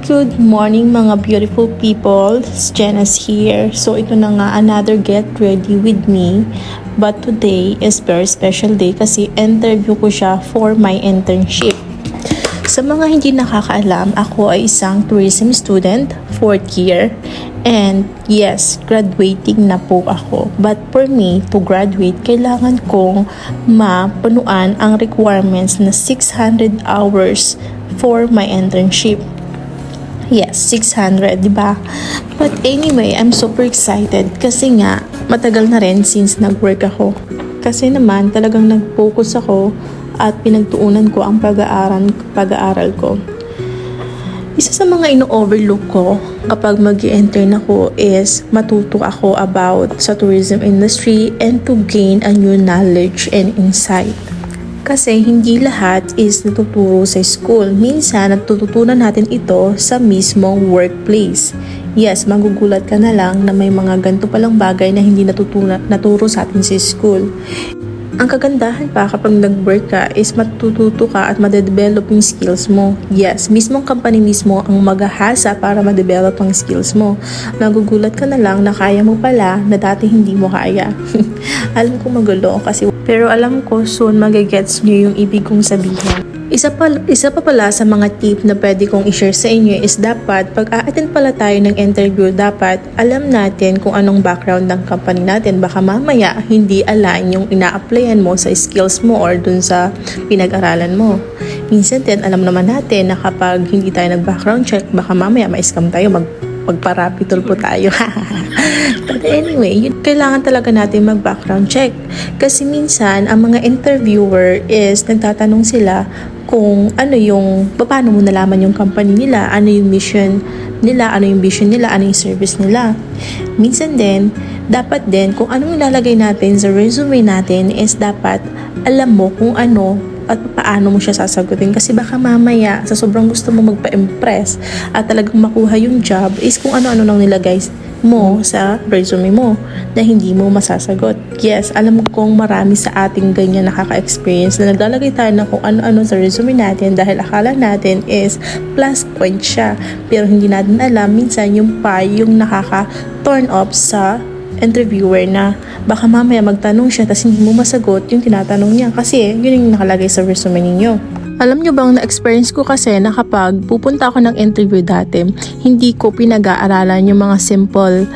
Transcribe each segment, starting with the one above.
Good morning mga beautiful people, it's Janice here. So ito na nga another get ready with me. But today is very special day kasi interview ko siya for my internship. Sa mga hindi nakakaalam, ako ay isang tourism student, 4th year. And yes, graduating na po ako. But for me to graduate, kailangan kong mapunuan ang requirements na 600 hours for my internship. Yes, 600, di ba? But anyway, I'm super excited kasi nga matagal na rin since nag-work ako. Kasi naman talagang nag-focus ako at pinagtuunan ko ang pag-aaral ko. Isa sa mga ino-overlook ko kapag mag-i-intern ako is matuto ako about sa tourism industry and to gain a new knowledge and insight. Kasi hindi lahat is natuturo sa school. Minsan, natututunan natin ito sa mismong workplace. Yes, magugulat ka na lang na may mga ganito palang bagay na hindi naturo sa atin sa school. Ang kagandahan pa kapag nag-work ka is matututo ka at madedevelop yung skills mo. Yes, mismong company mismo ang maghahasa para madevelop ang skills mo. Nagugulat ka na lang na kaya mo pala na dati hindi mo kaya. Alam ko magulo kasi pero alam ko soon magigets nyo yung ibig kong sabihin. Isa pa pala sa mga tip na pwede kong i-share sa inyo is dapat pag a-attend pala tayo ng interview, dapat alam natin kung anong background ng company natin. Baka mamaya hindi align yung ina-applyan mo sa skills mo or dun sa pinag-aralan mo. Minsan din alam naman natin na kapag hindi tayo nag-background check, baka mamaya ma-scam tayo, magparapitol po tayo. But anyway, kailangan talaga natin mag-background check. Kasi minsan, ang mga interviewer is nagtatanong sila kung ano yung, paano mo nalaman yung company nila, ano yung mission nila, ano yung vision nila, ano yung service nila. Minsan din, dapat din, kung anong ilalagay natin sa resume natin is dapat alam mo kung ano at paano mo siya sasagutin. Kasi baka mamaya, sa sobrang gusto mo magpa-impress at talagang makuha yung job is kung ano-ano nang nilagay mo sa resume mo na hindi mo masasagot. Yes, alam kong marami sa ating ganyan nakaka-experience na naglalagay tayo na kung ano-ano sa resume natin dahil akala natin is plus point siya. Pero hindi natin alam, minsan yung yung nakaka-turn off sa interviewer na baka mamaya magtanong siya tapos hindi mo masagot yung tinatanong niya kasi yun yung nakalagay sa resume ninyo. Alam nyo bang na-experience ko kasi na kapag pupunta ako ng interview dati, hindi ko pinag-aaralan yung mga simple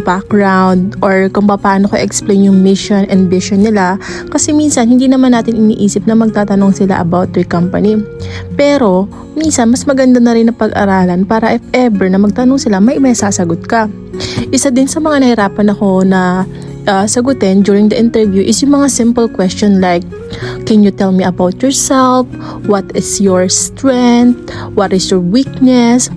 background or kung paano ko explain yung mission and vision nila kasi minsan hindi naman natin iniisip na magtatanong sila about their company. Pero minsan mas maganda na rin na pag-aralan para if ever na magtanong sila, may sasagot ka. Isa din sa mga nahirapan ako na sagutin during the interview is yung mga simple question like, can you tell me about yourself? What is your strength? What is your weakness?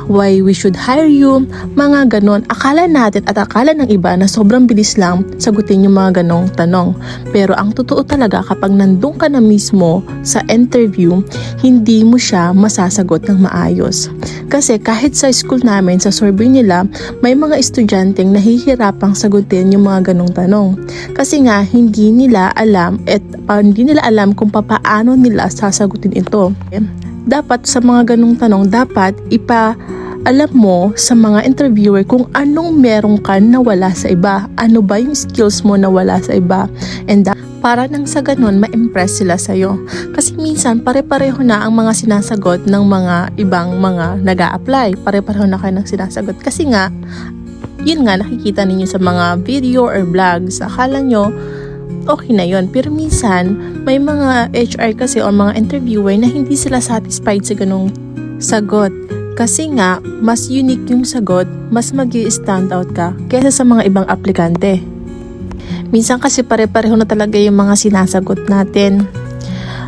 Why we should hire you? Mga ganon. Akala natin at akala ng iba na sobrang bilis lang sagutin yung mga ganong tanong. Pero ang totoo talaga kapag nandun ka na mismo sa interview, hindi mo siya masasagot ng maayos. Kasi kahit sa school namin, sa survey nila, may mga estudyanteng nahihirapang sagutin yung mga ganong tanong. Kasi nga, hindi nila alam kung paano nila sasagutin ito. Dapat sa mga ganong tanong, dapat alam mo sa mga interviewer kung anong meron ka na wala sa iba. Ano ba yung skills mo na wala sa iba. And para nang sa ganun, ma-impress sila sa'yo. Kasi minsan, pare-pareho na ang mga sinasagot ng mga ibang mga nag-a-apply. Pare-pareho na kayo ng sinasagot. Kasi nga, yun nga nakikita ninyo sa mga video or vlogs. Akala nyo, okay na yun. Pero minsan, may mga HR kasi o mga interviewer na hindi sila satisfied sa ganung sagot. Kasi nga, mas unique yung sagot, mas mag-i-stand out ka kaysa sa mga ibang aplikante. Minsan kasi pare-pareho na talaga yung mga sinasagot natin.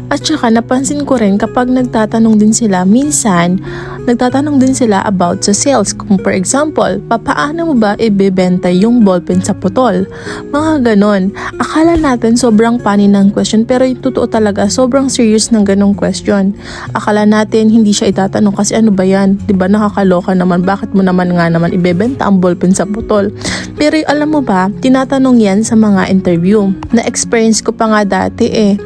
At saka napansin ko rin kapag nagtatanong din sila, minsan nagtatanong din sila about sa sales. Kung for example, paano mo ba ibebenta yung ballpen sa putol? Mga ganon. Akala natin sobrang funny ng question pero yung totoo talaga sobrang serious ng ganong question. Akala natin hindi siya itatanong kasi ano ba yan? Diba nakakaloka naman? Bakit mo naman ibebenta ang ballpen sa putol? Pero alam mo ba, tinatanong yan sa mga interview. Na-experience ko pa nga dati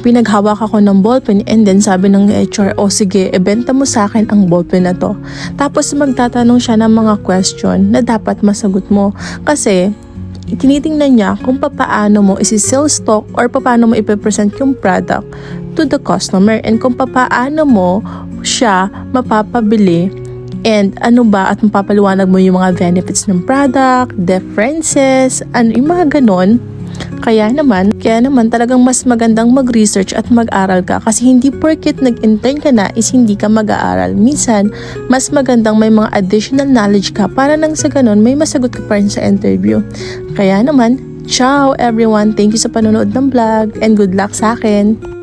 pinaghawak ako ng ballpen and then sabi ng HR, o sige, ibenta mo sa akin ang ballpen na to. Tapos magtatanong siya ng mga question na dapat masagot mo. Kasi tinitingnan niya kung paano mo isi-sell stock or paano mo ipe-present yung product to the customer and kung paano mo siya mapapabili and ano ba at mapapaliwanag mo yung mga benefits ng product, differences, yung mga ganon. Kaya naman talagang mas magandang mag-research at mag-aral ka kasi hindi porket nag-intern ka na is hindi ka mag-aaral. Minsan, mas magandang may mga additional knowledge ka para nang sa ganon may masagot ka pa rin sa interview. Kaya naman, ciao everyone! Thank you sa panonood ng vlog and good luck sa akin!